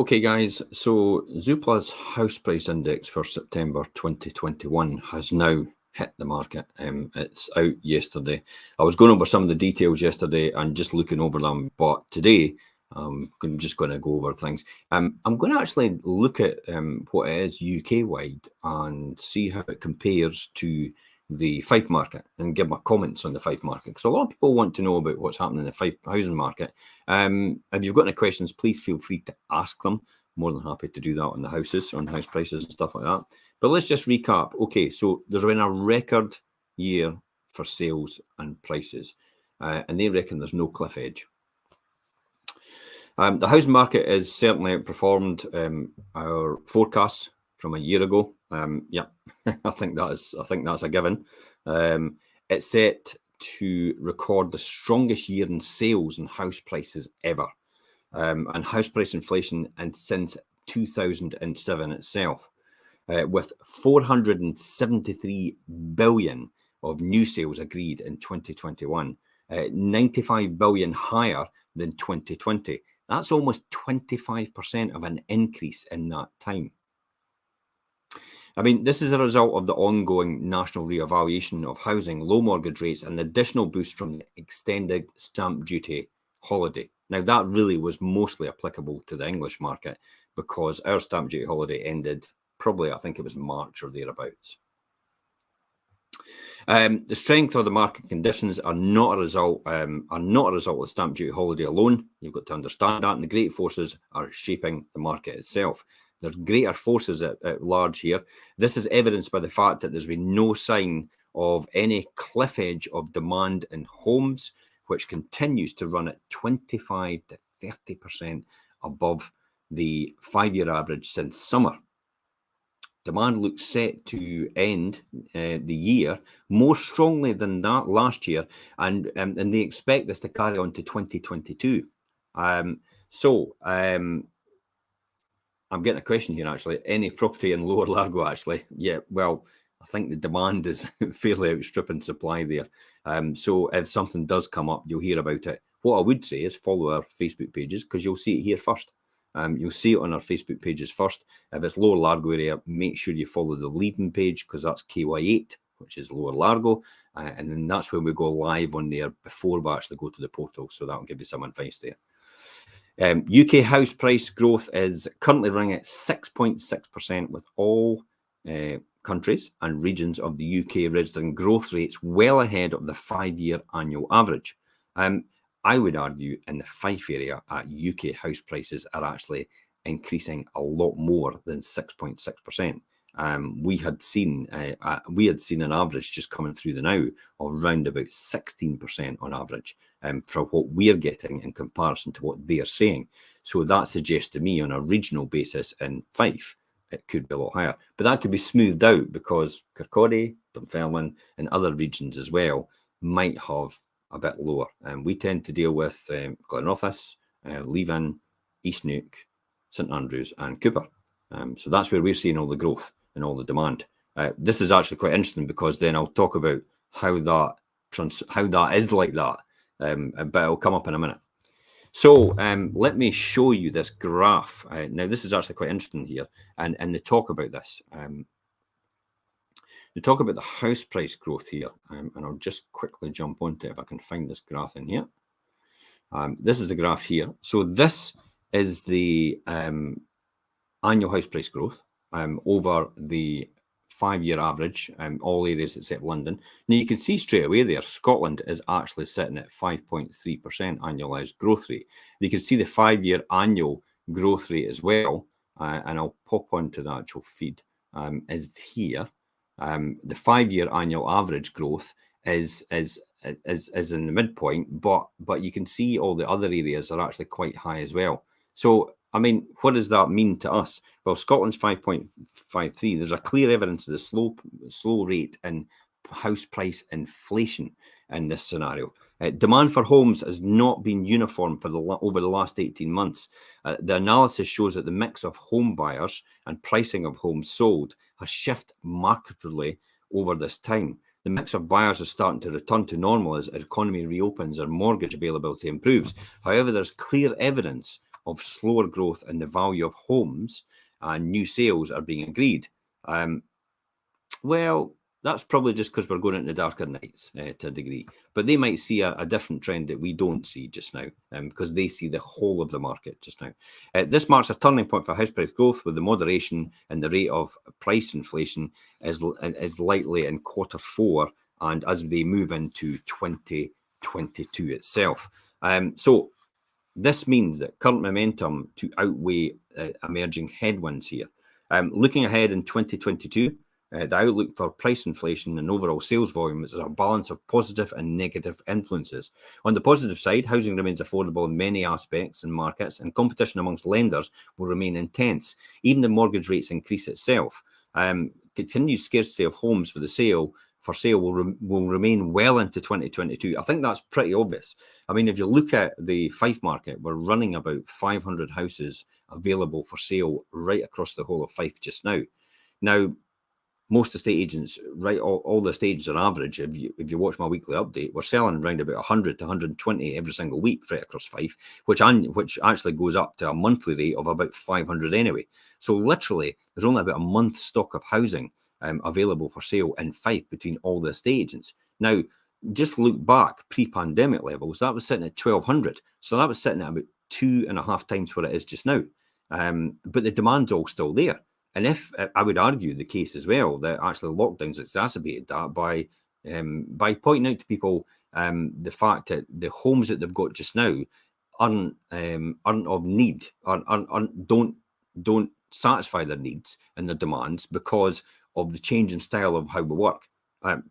Okay, guys, so Zoopla's house price index for September 2021 has now hit the market. It's out yesterday. I was going over some of the details yesterday and just looking over them, but today I'm just going to go over things. I'm going to actually look at what it is UK-wide and see how it compares to the Fife market and give my comments on the Fife market, because a lot of people want to know about what's happening in the Fife housing market. If you've got any questions, please feel free to ask them. More than happy to do that on the houses, on house prices and stuff like that. But let's just recap. Okay, so there's been a record year for sales and prices, and they reckon there's no cliff edge. The housing market is certainly outperformed our forecasts from a year ago. Yeah, I think that's a given. It's set to record the strongest year in sales and house prices ever, and house price inflation and since 2007 itself, with 473 billion of new sales agreed in 2021, 95 billion higher than 2020. That's almost 25% of an increase in that time. I mean, this is a result of the ongoing national re-evaluation of housing, low mortgage rates, and the additional boost from the extended stamp duty holiday. Now, that really was mostly applicable to the English market because our stamp duty holiday ended probably, I think it was March or thereabouts. The strength of the market conditions are not a result of stamp duty holiday alone. You've got to understand that, and the great forces are shaping the market itself. There's greater forces at large here. This is evidenced by the fact that there's been no sign of any cliff edge of demand in homes, which continues to run at 25 to 30% above the 5-year average since summer. Demand looks set to end the year more strongly than that last year, and they expect this to carry on to 2022. I'm getting a question here, actually. Any property in Lower Largo, actually? Yeah, well, I think the demand is fairly outstripping supply there. So if something does come up, you'll hear about it. What I would say is follow our Facebook pages, because you'll see it here first. You'll see it on our Facebook pages first. If it's Lower Largo area, make sure you follow the leading page, because that's KY8, which is Lower Largo. And then that's where we go live on there before we actually go to the portal. So that'll give you some advice there. UK house price growth is currently running at 6.6%, with all countries and regions of the UK registering growth rates well ahead of the 5-year annual average. I would argue in the Fife area, UK house prices are actually increasing a lot more than 6.6%. We had seen an average just coming through the now of around about 16% on average for what we're getting in comparison to what they're saying. So that suggests to me on a regional basis in Fife, it could be a lot higher. But that could be smoothed out because Kirkcaldy, Dunfermline and other regions as well might have a bit lower. We tend to deal with Glenrothes, Leven, East Neuk, St Andrews and Cooper. So that's where we're seeing all the growth and all the demand. This is actually quite interesting because then I'll talk about how that is like that, but it'll come up in a minute. So let me show you this graph. Now, this is actually quite interesting here, and they talk about this. They talk about the house price growth here, and I'll just quickly jump onto it if I can find this graph in here. This is the graph here. So this is the annual house price growth over the 5-year average, all areas except London. Now you can see straight away there, Scotland is actually sitting at 5.3% annualized growth rate. You can see the 5-year annual growth rate as well, and I'll pop onto the actual feed, is here. The 5-year annual average growth is in the midpoint, but you can see all the other areas are actually quite high as well. So I mean, what does that mean to us? Well, Scotland's 5.53. There's a clear evidence of the slow rate in house price inflation in this scenario. Demand for homes has not been uniform for over the last 18 months. The analysis shows that the mix of home buyers and pricing of homes sold has shifted markedly over this time. The mix of buyers is starting to return to normal as the economy reopens and mortgage availability improves. However, there's clear evidence of slower growth in the value of homes and new sales are being agreed. Well, that's probably just because we're going into darker nights to a degree. But they might see a different trend that we don't see just now, because they see the whole of the market just now. This marks a turning point for house price growth, with the moderation in the rate of price inflation is likely in Q4 and as they move into 2022 itself. So this means that current momentum to outweigh emerging headwinds here. Looking ahead in 2022, the outlook for price inflation and overall sales volume is a balance of positive and negative influences. On the positive side, housing remains affordable in many aspects and markets, and competition amongst lenders will remain intense. Even the mortgage rates increase itself. Continued scarcity of homes for sale will remain well into 2022. I think that's pretty obvious. I mean, if you look at the Fife market, we're running about 500 houses available for sale right across the whole of Fife just now. Now, most estate agents, right, all the estate agents on average, if you watch my weekly update, we're selling around about 100 to 120 every single week right across Fife, which actually goes up to a monthly rate of about 500 anyway. So literally, there's only about a month's stock of housing available for sale in Fife between all the estate agents. Now, just look back pre-pandemic levels, that was sitting at 1,200. So that was sitting at about 2.5 times what it is just now. But the demand's all still there. And if I would argue the case as well that actually lockdowns exacerbated that by pointing out to people the fact that the homes that they've got just now aren't of need, don't satisfy their needs and their demands because of the change in style of how we work.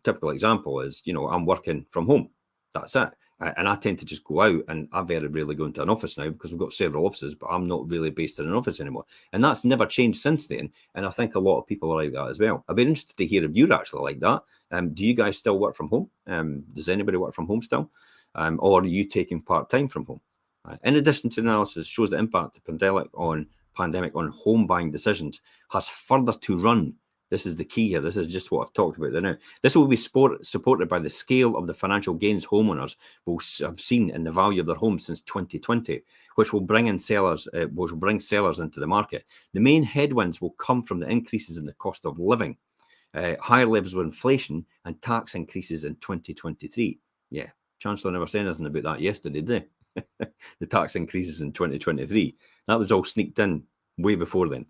Typical example is, I'm working from home. That's it. And I tend to just go out, and I very rarely go into an office now because we've got several offices, but I'm not really based in an office anymore. And that's never changed since then. And I think a lot of people are like that as well. I'd be interested to hear if you're actually like that. Do you guys still work from home? Does anybody work from home still? Or are you taking part-time from home? In addition to analysis, shows the impact of pandemic on home buying decisions has further to run. This is the key here. This is just what I've talked about there now. This will be supported by the scale of the financial gains homeowners will have seen in the value of their homes since 2020, which will bring sellers into the market. The main headwinds will come from the increases in the cost of living, higher levels of inflation, and tax increases in 2023. Yeah, Chancellor never said anything about that yesterday, did they? The tax increases in 2023. That was all sneaked in way before then.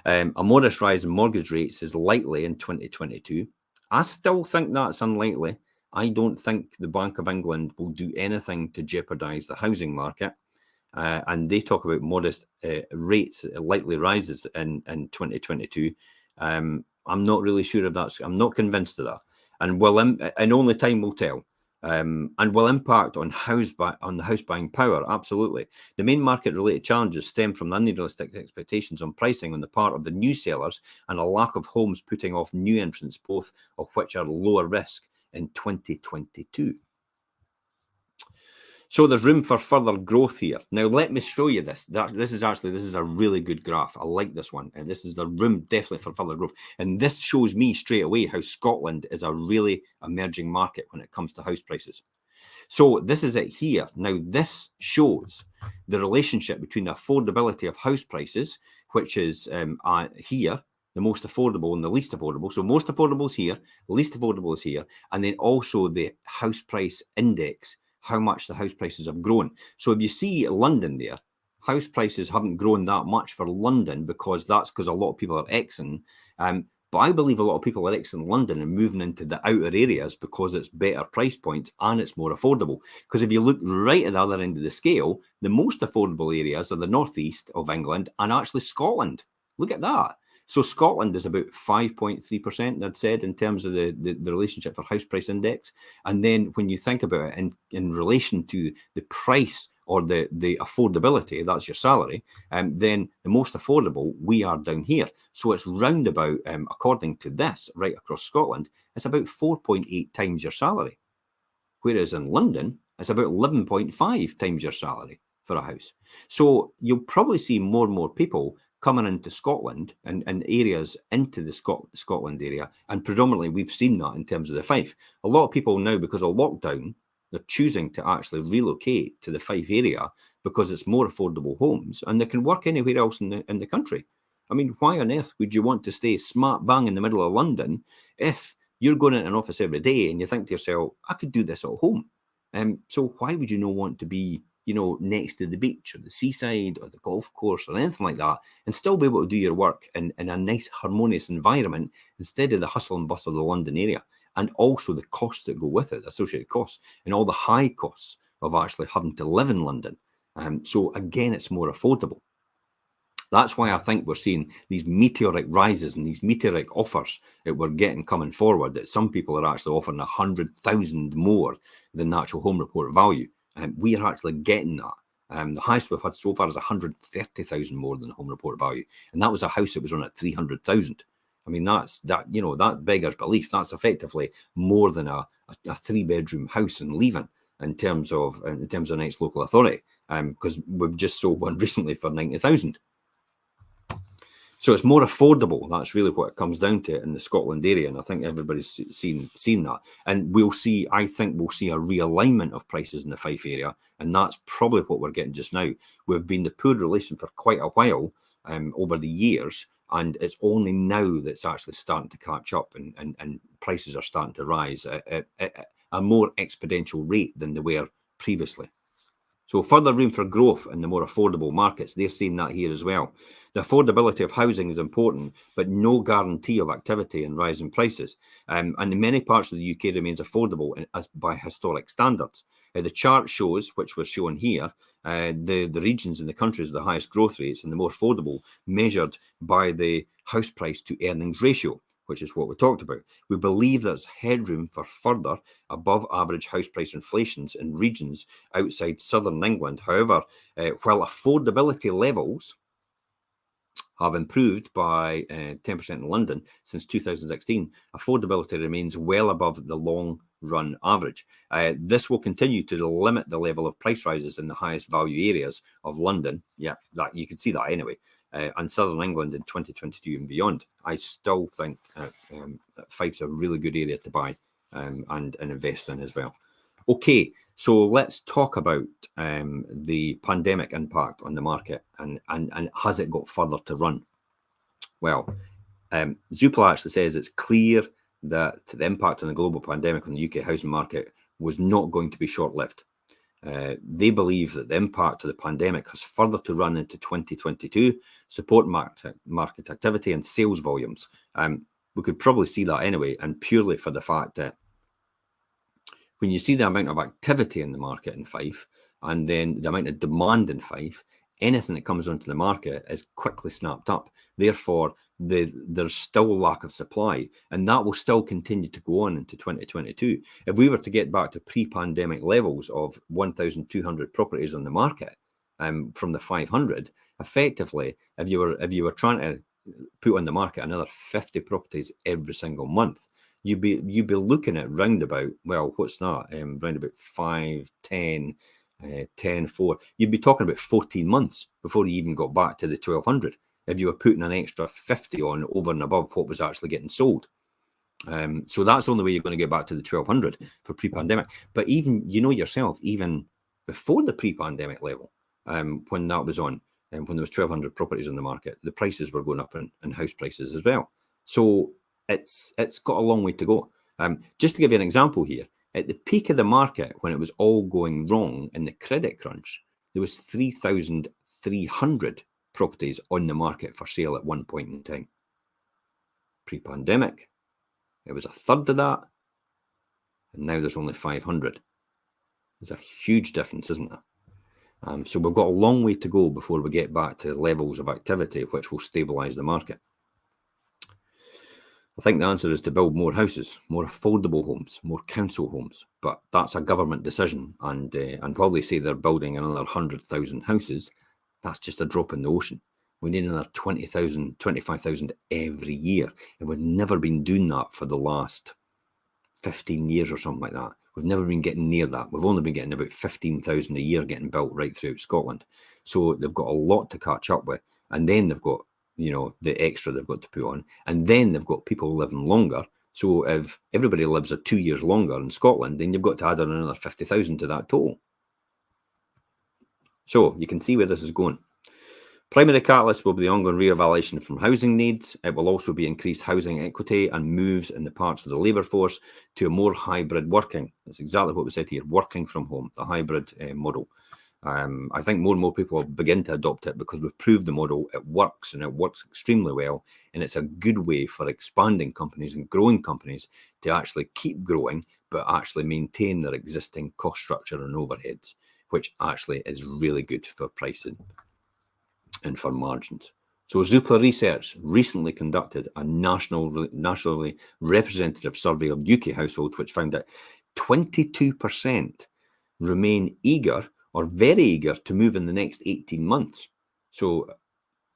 A modest rise in mortgage rates is likely in 2022. I still think that's unlikely. I don't think the Bank of England will do anything to jeopardise the housing market. And they talk about modest rates, likely rises in 2022. I'm not really sure of that. I'm not convinced of that. And only time will tell. And will impact on the house buying power. Absolutely. The main market-related challenges stem from the unrealistic expectations on pricing on the part of the new sellers and a lack of homes putting off new entrants, both of which are lower risk in 2022. So there's room for further growth here. Now, let me show you this. This is a really good graph. I like this one. And this is the room definitely for further growth. And this shows me straight away how Scotland is a really emerging market when it comes to house prices. So this is it here. Now, this shows the relationship between the affordability of house prices, which is here, the most affordable and the least affordable. So most affordable is here, least affordable is here, and then also the house price index, how much the house prices have grown. So if you see London there, house prices haven't grown that much for London because a lot of people are exiting. But I believe a lot of people are exiting London and moving into the outer areas because it's better price points and it's more affordable. Because if you look right at the other end of the scale, the most affordable areas are the northeast of England and actually Scotland. Look at that. So Scotland is about 5.3%, I'd said, in terms of the relationship for house price index. And then when you think about it in relation to the price or the affordability, that's your salary, then the most affordable, we are down here. So it's round about, according to this, right across Scotland, it's about 4.8 times your salary. Whereas in London, it's about 11.5 times your salary for a house. So you'll probably see more and more people coming into Scotland and areas into the Scotland area. And predominantly, we've seen that in terms of the Fife. A lot of people now, because of lockdown, They're choosing to actually relocate to the Fife area because it's more affordable homes and they can work anywhere else in the country. I mean, why on earth would you want to stay smack bang in the middle of London if you're going into an office every day and you think to yourself, I could do this at home? So why would you not want to be, next to the beach or the seaside or the golf course or anything like that and still be able to do your work in a nice, harmonious environment instead of the hustle and bustle of the London area? And also the costs that go with it, associated costs, and all the high costs of actually having to live in London. So again, it's more affordable. That's why I think we're seeing these meteoric rises and these meteoric offers that we're getting coming forward, that some people are actually offering 100,000 more than the actual home report value. And we are actually getting that. The highest we've had so far is 130,000 more than the home report value. And that was a house that was on at 300,000. I mean, that beggars belief. That's effectively more than a 3-bedroom house in Leven in terms of next local authority, because we've just sold one recently for 90,000. So it's more affordable. That's really what it comes down to in the Scotland area, and I think everybody's seen that. And I think we'll see a realignment of prices in the Fife area, and that's probably what we're getting just now. We've been the poor relation for quite a while over the years, and it's only now that's actually starting to catch up, and prices are starting to rise at a more exponential rate than they were previously. So further room for growth in the more affordable markets. They're seeing that here as well. The affordability of housing is important, but no guarantee of activity and rising prices. And in many parts of the UK remains affordable by historic standards. The chart shows, which we're showing here, the regions and the countries with the highest growth rates and the more affordable, measured by the house price to earnings ratio, which is what we talked about. We believe there's headroom for further above average house price inflations in regions outside southern England. However, while affordability levels have improved by 10% in London since 2016, affordability remains well above the long run average. This will continue to limit the level of price rises in the highest value areas of London. Yeah, that you can see that anyway. And southern England in 2022 and beyond. I still think Fife's a really good area to buy and invest in as well. Okay, so let's talk about the pandemic impact on the market and has it got further to run? Well, Zoopla actually says it's clear that the impact on the global pandemic on the UK housing market was not going to be short-lived. They believe that the impact of the pandemic has further to run into 2022, support market activity and sales volumes. We could probably see that anyway, and purely for the fact that when you see the amount of activity in the market in Fife and then the amount of demand in Fife, anything that comes onto the market is quickly snapped up. Therefore, there's still a lack of supply, and that will still continue to go on into 2022. If we were to get back to pre-pandemic levels of 1,200 properties on the market from the 500, effectively, if you were trying to put on the market another 50 properties every single month, you'd be looking at round about, well, what's that? Round about 5, 10, 10, 4. You'd be talking about 14 months before you even got back to the 1,200 if you were putting an extra 50 on over and above what was actually getting sold. So that's the only way you're going to get back to the 1,200 for pre-pandemic. But even, yourself, even before the pre-pandemic level, when that was on, and when there was 1,200 properties on the market, the prices were going up in house prices as well. So it's got a long way to go. Just to give you an example here, at the peak of the market, when it was all going wrong in the credit crunch, there was 3,300 properties on the market for sale at one point in time. Pre-pandemic, it was a third of that, and now there's only 500. There's a huge difference, isn't there? So we've got a long way to go before we get back to levels of activity which will stabilise the market. I think the answer is to build more houses, more affordable homes, more council homes, but that's a government decision, and while they say they're building another 100,000 houses, that's just a drop in the ocean. We need another 20,000, 25,000 every year, and we've never been doing that for the last 15 years or something like that. We've never been getting near that. We've only been getting about 15,000 a year getting built right throughout Scotland. So they've got a lot to catch up with, and then they've got the extra they've got to put on, and then they've got people living longer, So if everybody lives 2 years longer in Scotland, then you've got to add on another 50,000 to that total. So you can see where this is going. Primary catalyst will be the ongoing re-evaluation from housing needs. It will also be increased housing equity and moves in the parts of the labour force to a more hybrid working. That's exactly what we said here, working from home, the hybrid model. I think more and more people will begin to adopt it because we've proved the model, it works, and it works extremely well. And it's a good way for expanding companies and growing companies to actually keep growing, but actually maintain their existing cost structure and overheads, which actually is really good for pricing and for margins. So Zoopla Research recently conducted a nationally representative survey of UK households, which found that 22% remain eager or very eager to move in the next 18 months. So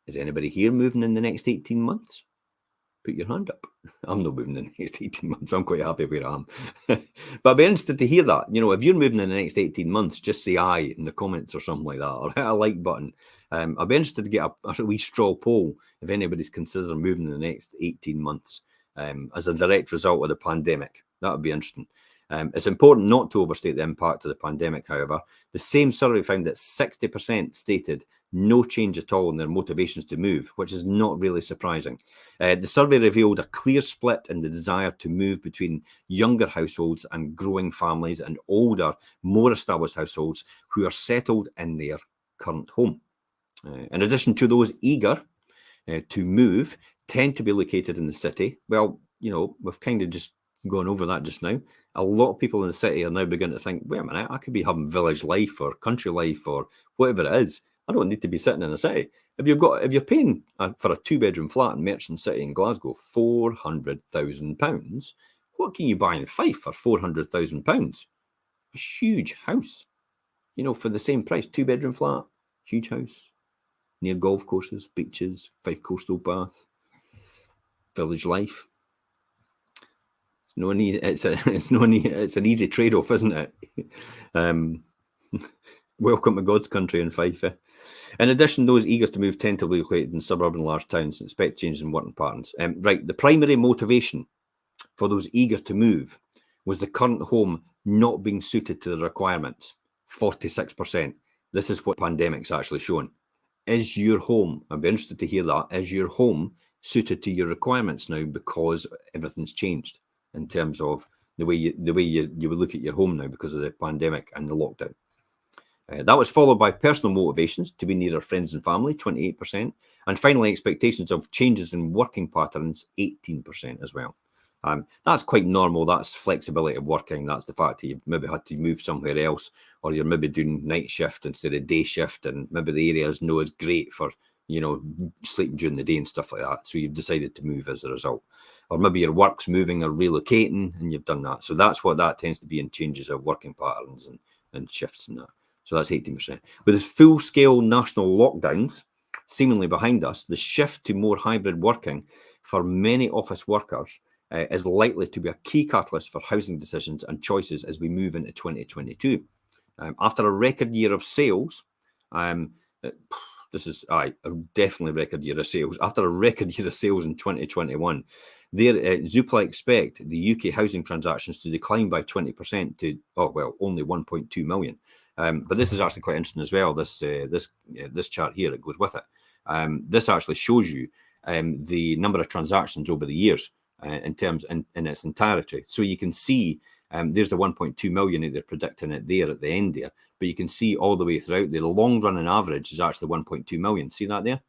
is anybody here moving in the next 18 months? Put your hand up. I'm not moving in the next 18 months. I'm quite happy where I am. But I'd be interested to hear that. You know, if you're moving in the next 18 months, just say aye in the comments or something like that, or hit a like button. I'd be interested to get a wee straw poll if anybody's considering moving in the next 18 months as a direct result of the pandemic. That would be interesting. It's important not to overstate the impact of the pandemic, however. The same survey found that 60% stated no change at all in their motivations to move, which is not really surprising. The survey revealed a clear split in the desire to move between younger households and growing families and older, more established households who are settled in their current home. In addition to those eager to move, tend to be located in the city. Well, you know, we've kind of just gone over that just now. A lot of people in the city are now beginning to think, wait a minute, I could be having village life or country life or whatever it is. I don't need to be sitting in a city. If you're paying for a 2-bedroom flat in Merchant City in Glasgow, £400,000, what can you buy in Fife for £400,000? A huge house, you know, for the same price. 2-bedroom flat, huge house, near golf courses, beaches, Fife Coastal Bath, village life. It's an easy trade-off, isn't it? Welcome to God's country in Fife. In addition, those eager to move tend to be located in suburban large towns and expect changes in working patterns. Right, the primary motivation for those eager to move was the current home not being suited to the requirements. 46%. This is what pandemic's actually shown. Is your home, I'd be interested to hear that, is your home suited to your requirements now because everything's changed in terms of the way you would look at your home now because of the pandemic and the lockdown. That was followed by personal motivations to be near friends and family, 28%. And finally, expectations of changes in working patterns, 18% as well. That's quite normal. That's flexibility of working. That's the fact that you've maybe had to move somewhere else, or you're maybe doing night shift instead of day shift, and maybe the area is not as great for, you know, sleeping during the day and stuff like that. So you've decided to move as a result. Or maybe your work's moving or relocating, and you've done that. So that's what that tends to be in changes of working patterns and shifts and that. So that's 18%. With the full-scale national lockdowns seemingly behind us, the shift to more hybrid working for many office workers is likely to be a key catalyst for housing decisions and choices as we move into 2022. After a record year of sales, this is definitely a record year of sales. After a record year of sales in 2021, Zoopla expect the UK housing transactions to decline by 20% to, only 1.2 million. But this is actually quite interesting as well. This chart here, it goes with it. This actually shows you the number of transactions over the years in its entirety. So you can see there's the 1.2 million that they're predicting it there at the end there. But you can see all the way throughout the long run and average is actually 1.2 million. See that there?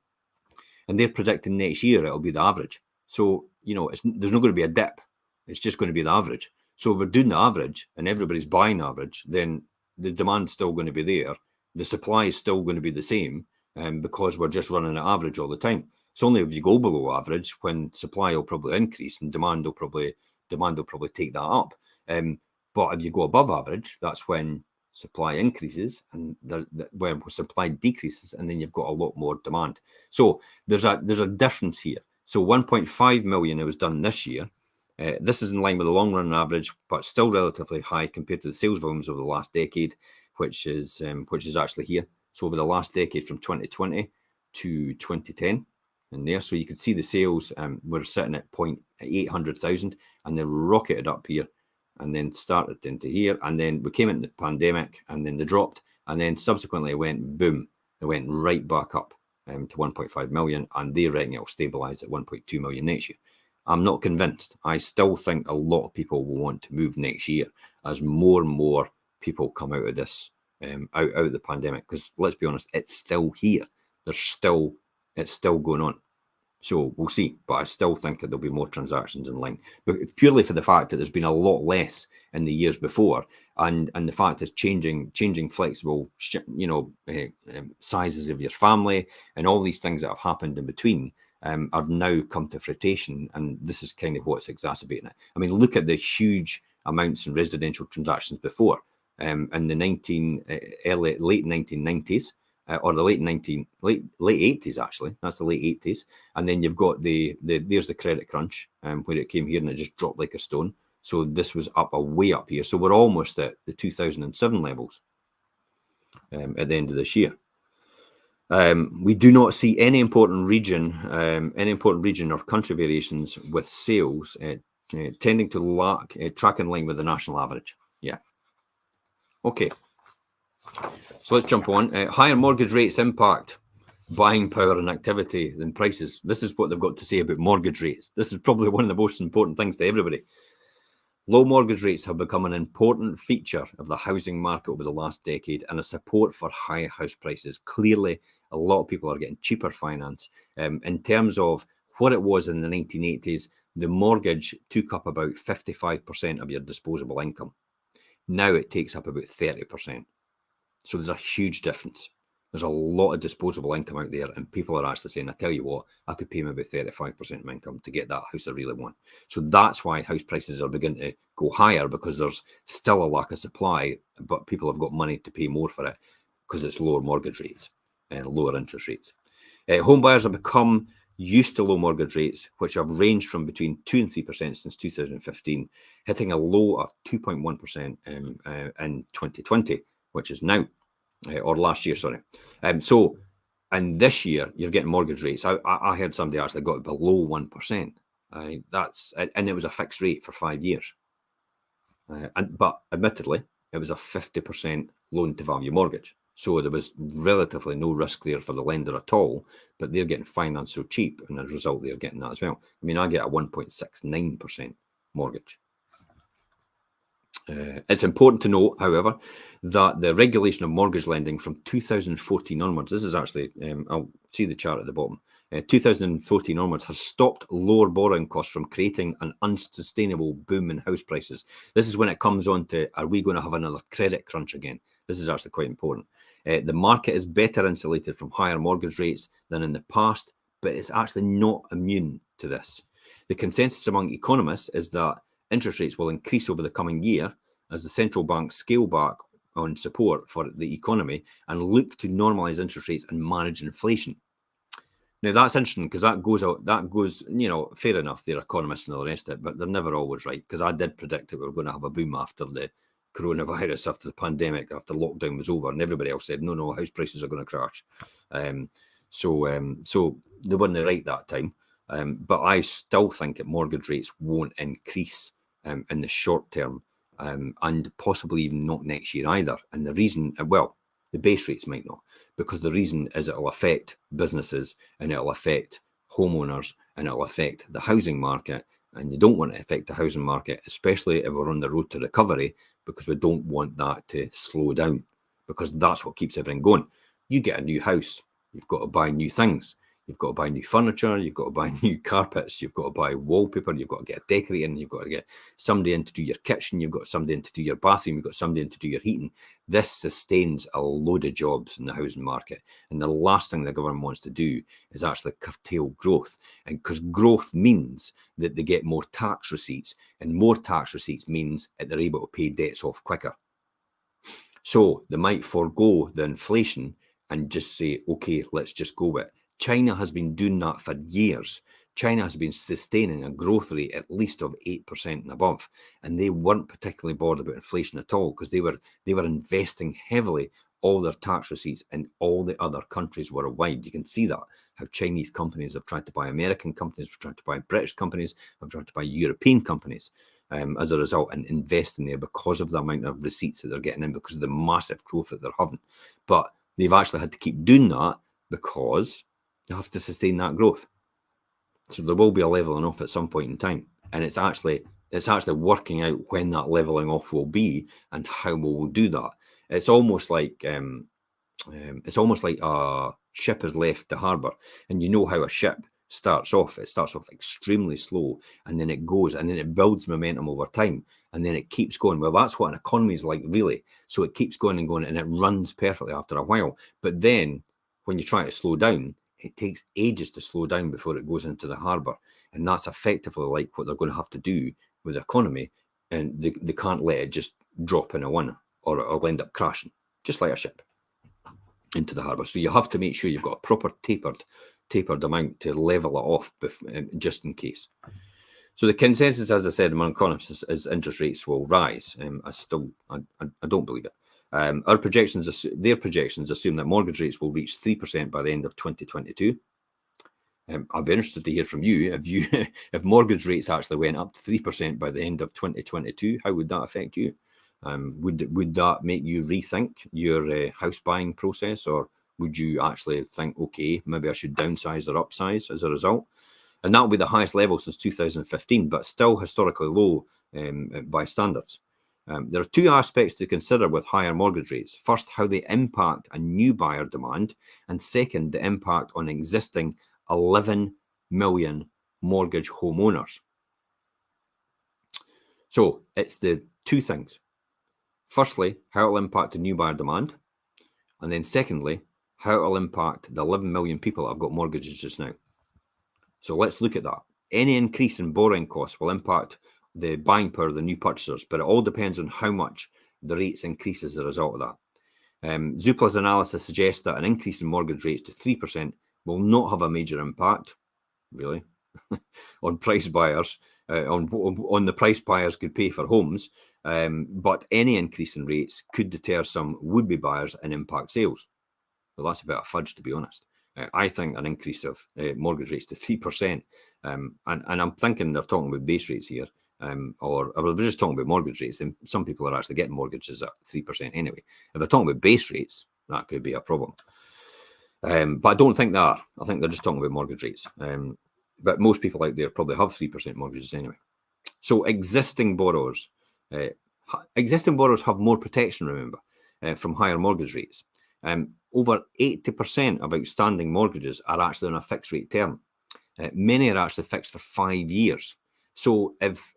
And they're predicting next year it'll be the average. So, you know, there's not going to be a dip. It's just going to be the average. So if we're doing the average and everybody's buying average, then the demand's still going to be there. The supply is still going to be the same because we're just running at average all the time. It's only if you go below average when supply will probably increase and demand will probably take that up. But if you go above average, that's when supply increases and when supply decreases, and then you've got a lot more demand. So there's a difference here. So 1.5 million it was done this year. This is in line with the long run average, but still relatively high compared to the sales volumes over the last decade, which is actually here. So over the last decade, from 2020 to 2010, in there. So you could see the sales were sitting at 800,000, and they rocketed up here and then started into here. And then we came into the pandemic, and then they dropped, and then subsequently it went boom. They went right back up to 1.5 million, and they reckon it'll stabilize at 1.2 million next year. I'm not convinced. I still think a lot of people will want to move next year as more and more people come out of this, out of the pandemic. Because let's be honest, it's still here. It's still going on. So we'll see. But I still think that there'll be more transactions in line. But purely for the fact that there's been a lot less in the years before, and the fact it's changing flexible, sizes of your family, and all these things that have happened in between. Have now come to fruition, and this is kind of what's exacerbating it. I mean, look at the huge amounts in residential transactions before, in the late 1990s, or the late 80s actually. That's the late 80s, and then you've got there's the credit crunch, where it came here and it just dropped like a stone. So this was way up here. So we're almost at the 2007 levels at the end of this year. We do not see any important region or country variations with sales tending to track in line with the national average. Yeah. Okay. So let's jump on. Higher mortgage rates impact buying power and activity than prices. This is what they've got to say about mortgage rates. This is probably one of the most important things to everybody. Low mortgage rates have become an important feature of the housing market over the last decade, and a support for high house prices. Clearly, a lot of people are getting cheaper finance. In terms of what it was in the 1980s, the mortgage took up about 55% of your disposable income. Now it takes up about 30%. So there's a huge difference. There's a lot of disposable income out there, and people are actually saying, I tell you what, I could pay maybe 35% of my income to get that house I really want. So that's why house prices are beginning to go higher, because there's still a lack of supply, but people have got money to pay more for it because it's lower mortgage rates and lower interest rates. Home buyers have become used to low mortgage rates, which have ranged from between 2 and 3% since 2015, hitting a low of 2.1% in 2020, which is now. Or last year, sorry. And this year you're getting mortgage rates. I heard somebody actually got below 1%. And it was a fixed rate for 5 years. But admittedly, it was a 50% loan to value mortgage. So there was relatively no risk there for the lender at all, but they're getting financed so cheap, and as a result, they're getting that as well. I mean, I get a 1.69% mortgage. It's important to note, however, that the regulation of mortgage lending from 2014 onwards, this is actually, I'll see the chart at the bottom, 2014 onwards has stopped lower borrowing costs from creating an unsustainable boom in house prices. This is when it comes on to, are we going to have another credit crunch again? This is actually quite important. The market is better insulated from higher mortgage rates than in the past, but it's actually not immune to this. The consensus among economists is that interest rates will increase over the coming year as the central banks scale back on support for the economy and look to normalize interest rates and manage inflation. Now that's interesting, because that goes, fair enough, they're economists and all the rest of it, but they're never always right, because I did predict that we were going to have a boom after the coronavirus, after the pandemic, after lockdown was over, and everybody else said, no, house prices are going to crash. So they weren't right that time. But I still think that mortgage rates won't increase in the short term, and possibly even not next year either. And the reason, the base rates might not, because the reason is it'll affect businesses, and it'll affect homeowners, and it'll affect the housing market. And you don't want to affect the housing market, especially if we're on the road to recovery, because we don't want that to slow down, because that's what keeps everything going. You get a new house, you've got to buy new things. You've got to buy new furniture, you've got to buy new carpets, you've got to buy wallpaper, you've got to get a decorating, you've got to get somebody in to do your kitchen, you've got somebody in to do your bathroom, you've got somebody in to do your heating. This sustains a load of jobs in the housing market. And the last thing the government wants to do is actually curtail growth. And because growth means that they get more tax receipts, and more tax receipts means that they're able to pay debts off quicker. So they might forego the inflation and just say, okay, let's just go with it. China has been doing that for years. China has been sustaining a growth rate at least of 8% and above, and they weren't particularly bothered about inflation at all, because they were investing heavily all their tax receipts in all the other countries worldwide. You can see that, how Chinese companies have tried to buy American companies, have tried to buy British companies, have tried to buy European companies as a result, and invest in there because of the amount of receipts that they're getting in, because of the massive growth that they're having. But they've actually had to keep doing that because they have to sustain that growth. So there will be a leveling off at some point in time, and it's actually working out when that leveling off will be and how we will do that. It's almost like a ship has left the harbour, and you know how a ship starts off. It starts off extremely slow, and then it goes, and then it builds momentum over time, and then it keeps going. Well, that's what an economy is like, really. So it keeps going and going, and it runs perfectly after a while. But then when you try to slow down, it takes ages to slow down before it goes into the harbour. And that's effectively like what they're going to have to do with the economy. And they can't let it just drop in a one, or it'll end up crashing, just like a ship, into the harbour. So you have to make sure you've got a proper tapered amount to level it off just in case. So the consensus, as I said, among economists is interest rates will rise. I don't believe it. Their projections assume that mortgage rates will reach 3% by the end of 2022. I'd be interested to hear from you. If mortgage rates actually went up to 3% by the end of 2022, how would that affect you? Would that make you rethink your house buying process, or would you actually think, okay, maybe I should downsize or upsize as a result? And that will be the highest level since 2015, but still historically low by standards. There are two aspects to consider with higher mortgage rates. First, how they impact a new buyer demand, and second, the impact on existing 11 million mortgage homeowners. So it's the two things. Firstly, how it'll impact the new buyer demand, and then secondly, how it'll impact the 11 million people that have got mortgages just now. So let's look at that. Any increase in borrowing costs will impact the buying power of the new purchasers, but it all depends on how much the rates increase as a result of that. Zoopla's analysis suggests that an increase in mortgage rates to 3% will not have a major impact, really, on price buyers, on the price buyers could pay for homes, but any increase in rates could deter some would-be buyers and impact sales. Well, that's a bit of fudge, to be honest. I think an increase of mortgage rates to 3%, and I'm thinking they're talking about base rates here, or they're just talking about mortgage rates, and some people are actually getting mortgages at 3% anyway. If they're talking about base rates, that could be a problem. But I don't think they are. I think they're just talking about mortgage rates. But most people out there probably have 3% mortgages anyway. So existing borrowers have more protection, remember, from higher mortgage rates. Over 80% of outstanding mortgages are actually on a fixed rate term. Many are actually fixed for 5 years. So if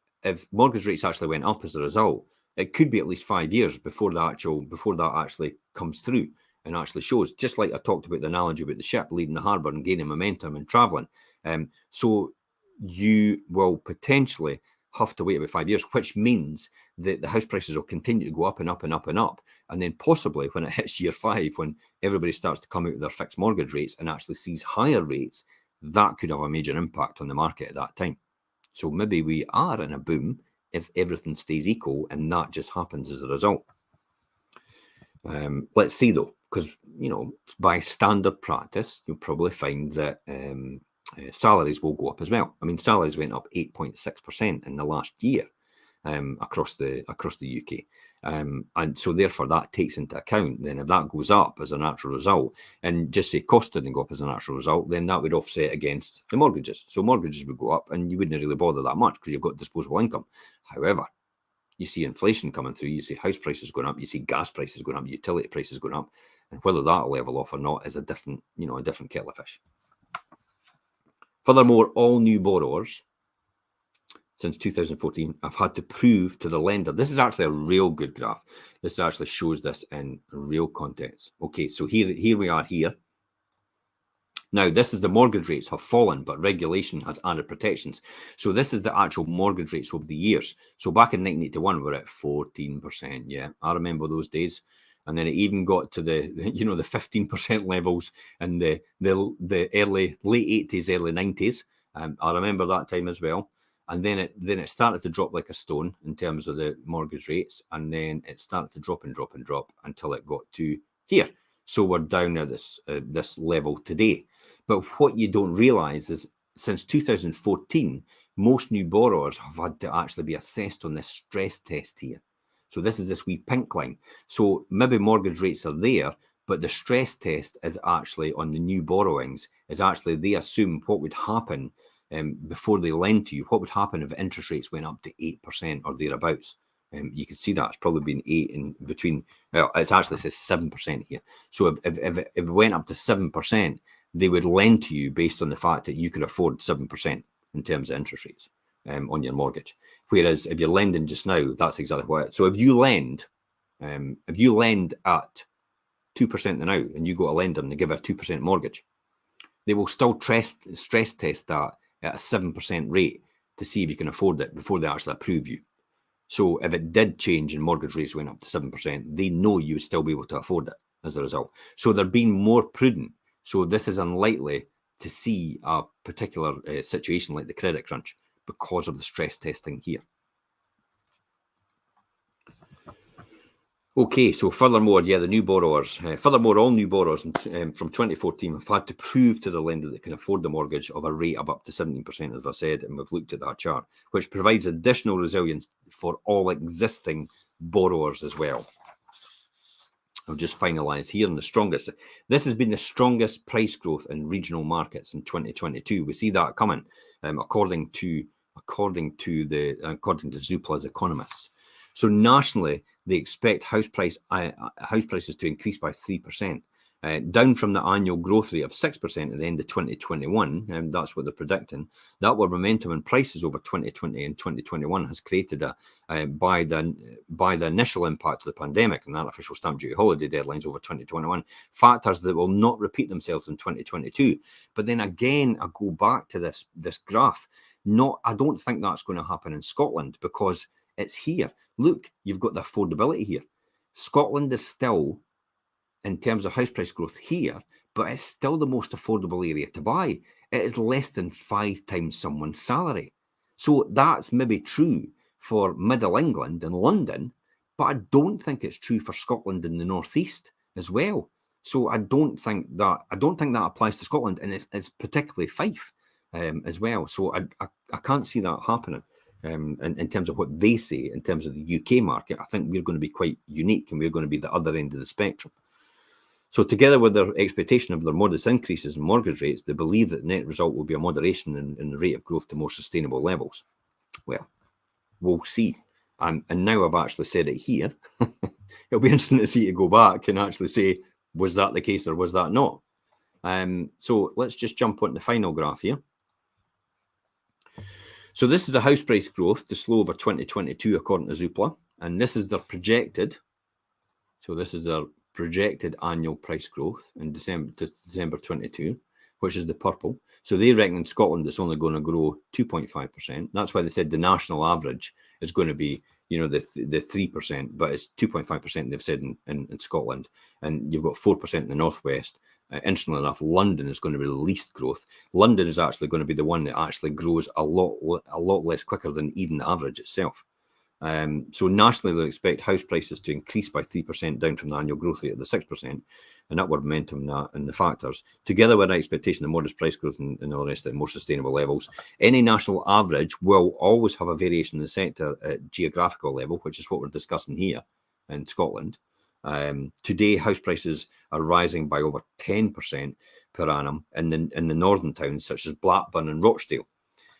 mortgage rates actually went up as a result, it could be at least 5 years before that actually comes through and actually shows. Just like I talked about the analogy about the ship leaving the harbour and gaining momentum and travelling. So you will potentially have to wait about 5 years, which means that the house prices will continue to go up and up and up and up. And then possibly when it hits year 5, when everybody starts to come out of their fixed mortgage rates and actually sees higher rates, that could have a major impact on the market at that time. So maybe we are in a boom if everything stays equal, and that just happens as a result. Let's see though, because by standard practice, you'll probably find that salaries will go up as well. I mean, salaries went up 8.6% in the last year across the UK, and so therefore that takes into account. Then if that goes up as a natural result, and just say cost didn't go up as a natural result, then that would offset against the mortgages. So mortgages would go up, and you wouldn't really bother that much because you've got disposable income. However, you see inflation coming through, you see house prices going up, you see gas prices going up, utility prices going up, and whether that'll level off or not is a different kettle of fish. Furthermore, all new borrowers since 2014 have had to prove to the lender. This is actually a real good graph. This actually shows this in real context. Okay, so here we are here. Now, this is the mortgage rates have fallen, but regulation has added protections. So this is the actual mortgage rates over the years. So back in 1981, we're at 14%. Yeah, I remember those days. And then it even got to the 15% levels in the late 80s, early 90s. I remember that time as well. And then it started to drop like a stone in terms of the mortgage rates. And then it started to drop and drop and drop until it got to here. So we're down at this level today. But what you don't realise is since 2014, most new borrowers have had to actually be assessed on this stress test here. So this is this wee pink line. So maybe mortgage rates are there, but the stress test is actually on the new borrowings, is actually they assume what would happen before they lend to you, what would happen if interest rates went up to 8% or thereabouts. You can see that it's probably been 8 in between. Well, it actually says 7% here. So if it went up to 7%, they would lend to you based on the fact that you could afford 7% in terms of interest rates on your mortgage. Whereas if you're lending just now, that's exactly what. So if you lend at 2% now, and you go to lend them, they give a 2% mortgage, they will still stress test that at a 7% rate to see if you can afford it before they actually approve you. So if it did change and mortgage rates went up to 7%, they know you would still be able to afford it as a result. So they're being more prudent. So this is unlikely to see a particular situation like the credit crunch because of the stress testing here. Okay, so furthermore, the new borrowers. Furthermore, all new borrowers from 2014 have had to prove to the lender that they can afford the mortgage of a rate of up to 17%, as I said, and we've looked at that chart, which provides additional resilience for all existing borrowers as well. I'll just finalise here on the strongest. This has been the strongest price growth in regional markets in 2022. We see that coming, according to Zoopla's economists. So nationally, they expect house prices to increase by 3%, down from the annual growth rate of 6% at the end of 2021, and that's what they're predicting. That were momentum in prices over 2020 and 2021 has created by the initial impact of the pandemic and artificial stamp duty holiday deadlines over 2021, factors that will not repeat themselves in 2022. But then again, I go back to this graph. I don't think that's going to happen in Scotland because it's here. Look, you've got the affordability here. Scotland is still, in terms of house price growth here, but it's still the most affordable area to buy. It is less than 5 times someone's salary. So that's maybe true for Middle England and London, but I don't think it's true for Scotland and the Northeast as well. So I don't think that applies to Scotland, and it's particularly Fife as well. So I can't see that happening. In terms of what they say, in terms of the UK market, I think we're going to be quite unique and we're going to be the other end of the spectrum. So together with their expectation of their modest increases in mortgage rates, they believe that the net result will be a moderation in the rate of growth to more sustainable levels. Well, we'll see. And now I've actually said it here. It'll be interesting to see you go back and actually say, was that the case or was that not? So let's just jump on the final graph here. So this is the house price growth to slow over 2022 according to Zoopla, and this is their projected. So this is their projected annual price growth in December 22, which is the purple. So they reckon in Scotland it's only going to grow 2.5%. That's why they said the national average is going to be, the 3%, but it's 2.5% they've said in Scotland, and you've got 4% in the northwest. Interestingly enough, London is going to be the least growth. London is actually going to be the one that actually grows a lot less quicker than even the average itself. So nationally, they'll expect house prices to increase by 3%, down from the annual growth rate of the 6%, and upward momentum in the factors, together with an expectation of modest price growth and all the rest at more sustainable levels. Any national average will always have a variation in the sector at geographical level, which is what we're discussing here in Scotland. Today, house prices are rising by over 10% per annum in the northern towns such as Blackburn and Rochdale,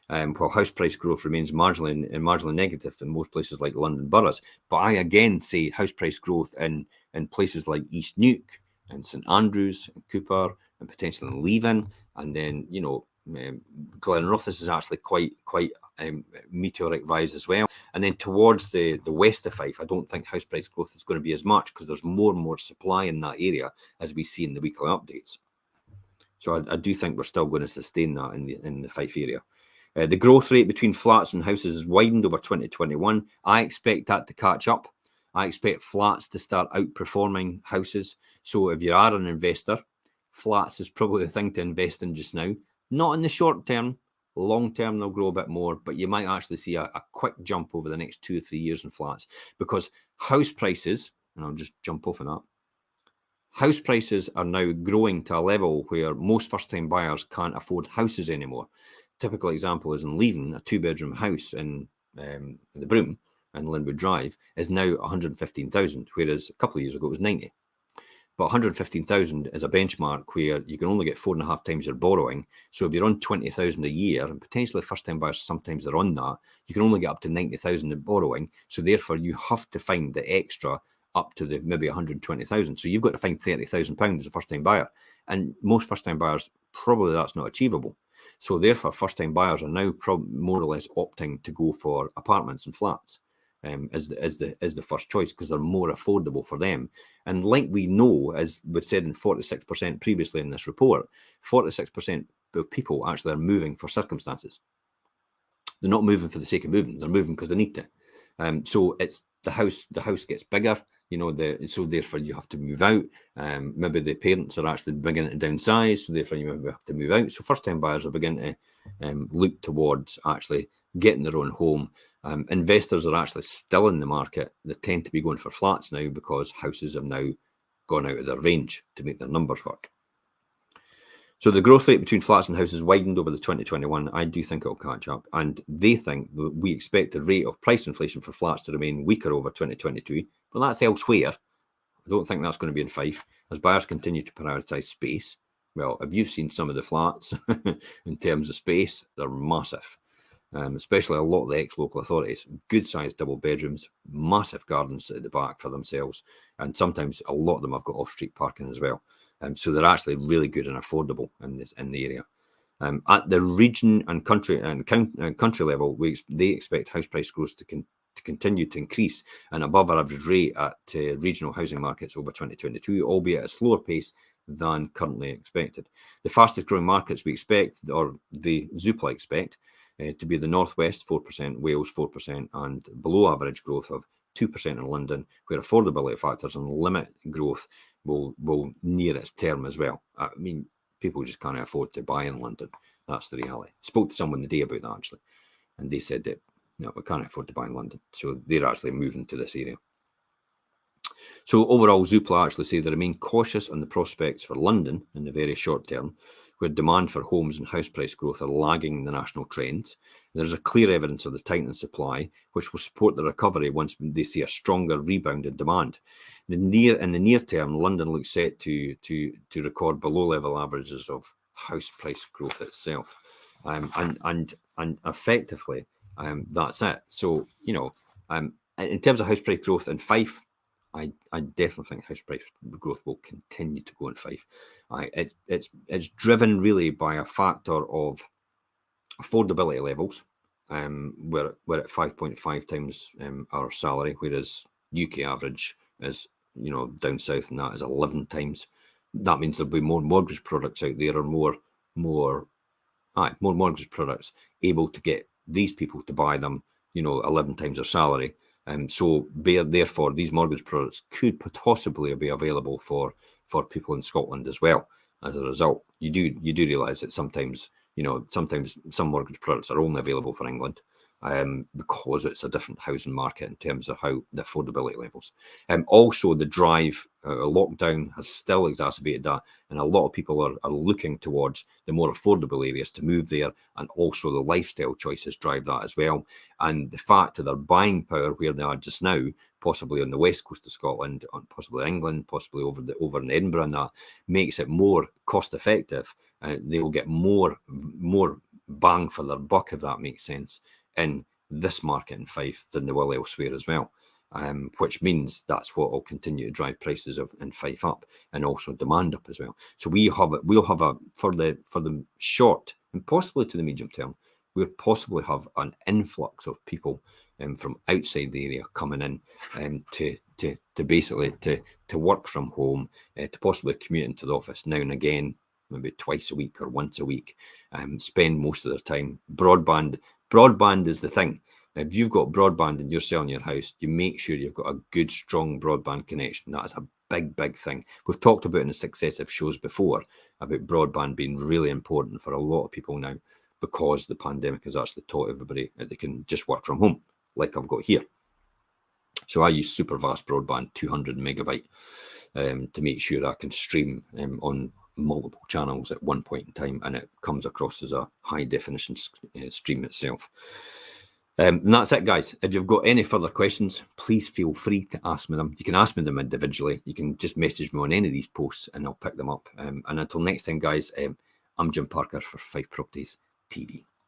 while house price growth remains marginally negative in most places like London boroughs. But I again say house price growth in places like East Neuk and St Andrews and Cooper and potentially Leven, and then Glenrothes is actually quite meteoric rise as well. And then towards the west of Fife, I don't think house price growth is going to be as much because there's more and more supply in that area, as we see in the weekly updates. So I do think we're still going to sustain that in the Fife area. The growth rate between flats and houses has widened over 2021. I expect that to catch up. I expect flats to start outperforming houses. So if you are an investor, flats is probably the thing to invest in just now. Not in the short term. Long term, they'll grow a bit more, but you might actually see a quick jump over the next 2 or 3 years in flats, because house prices, and I'll just jump off on that, House prices are now growing to a level where most first-time buyers can't afford houses anymore. Typical example is in Leven, a two-bedroom house in the Broom and Linwood Drive is now 115,000, whereas a couple of years ago it was 90. But 115,000 is a benchmark where you can only get 4.5 times your borrowing. So if you're on 20,000 a year, and potentially first-time buyers sometimes are on that, you can only get up to 90,000 in borrowing. So therefore, you have to find the extra up to the maybe 120,000. So you've got to find £30,000 as a first-time buyer, and most first-time buyers probably that's not achievable. So therefore, first-time buyers are now more or less opting to go for apartments and flats. As the first choice because they're more affordable for them. And like we know, as was said in 46% previously in this report, 46% of people actually are moving for circumstances. They're not moving for the sake of moving; they're moving because they need to. So it's the house gets bigger, so therefore you have to move out. Maybe the parents are actually beginning to downsize, so therefore you maybe have to move out. So first-time buyers are beginning to look towards actually getting their own home. Investors are actually still in the market. They tend to be going for flats now because houses have now gone out of their range to make their numbers work. So the growth rate between flats and houses widened over the 2021. I do think it'll catch up. And they think we expect the rate of price inflation for flats to remain weaker over 2022. But that's elsewhere. I don't think that's going to be in Fife as buyers continue to prioritise space. Well, if you've seen some of the flats in terms of space, they're massive. Especially a lot of the ex-local authorities, good-sized double bedrooms, massive gardens at the back for themselves, and sometimes a lot of them have got off-street parking as well. So they're actually really good and affordable in the area. At the region and country level, they expect house price growth to continue to increase and above average rate at regional housing markets over 2022, albeit at a slower pace than currently expected. The fastest growing markets we expect, or the Zoopla expect, to be the Northwest 4%, Wales 4%, and below average growth of 2% in London, where affordability factors and limit growth will near its term as well. I mean, people just can't afford to buy in London. That's the reality. Spoke to someone the day about that actually, and they said that no, we can't afford to buy in London, so they're actually moving to this area. So overall, Zoopla actually say they remain cautious on the prospects for London in the very short term, where demand for homes and house price growth are lagging the national trends. There's a clear evidence of the tightening supply, which will support the recovery once they see a stronger rebound in demand. In the near term, London looks set to record below level averages of house price growth itself, and effectively, that's it. So in terms of house price growth in Fife, I definitely think house price growth will continue to go in Fife. It's driven really by a factor of affordability levels. We're at 5.5 times our salary, whereas UK average is down south, and that is 11 times. That means there'll be more mortgage products out there, or more mortgage products able to get these people to buy them. 11 times their salary. So therefore, these mortgage products could possibly be available for people in Scotland as well. As a result, you do realise that sometimes some mortgage products are only available for England, because it's a different housing market in terms of how the affordability levels. Also, the drive lockdown has still exacerbated that, and a lot of people are looking towards the more affordable areas to move there, and also the lifestyle choices drive that as well. And the fact that their buying power where they are just now, possibly on the west coast of Scotland, possibly England, possibly over in Edinburgh, and that makes it more cost effective. They will get more bang for their buck, if that makes sense, in this market in Fife than they will elsewhere as well. Which means that's what will continue to drive prices in Fife up, and also demand up as well. So we'll have for the short and possibly to the medium term, we'll possibly have an influx of people from outside the area coming in to basically to work from home, to possibly commute into the office now and again, maybe twice a week or once a week, spend most of their time. Broadband is the thing. If you've got broadband and you're selling your house, you make sure you've got a good, strong broadband connection. That is a big, big thing. We've talked about in the successive shows before about broadband being really important for a lot of people now, because the pandemic has actually taught everybody that they can just work from home, like I've got here. So I use super fast broadband, 200 megabyte. to make sure I can stream on multiple channels at one point in time, and it comes across as a high definition stream itself. And that's it, guys. If you've got any further questions, please feel free to ask me them. You can ask me them individually. You can just message me on any of these posts and I'll pick them up. And until next time, guys, I'm Jim Parker for Fife Properties TV.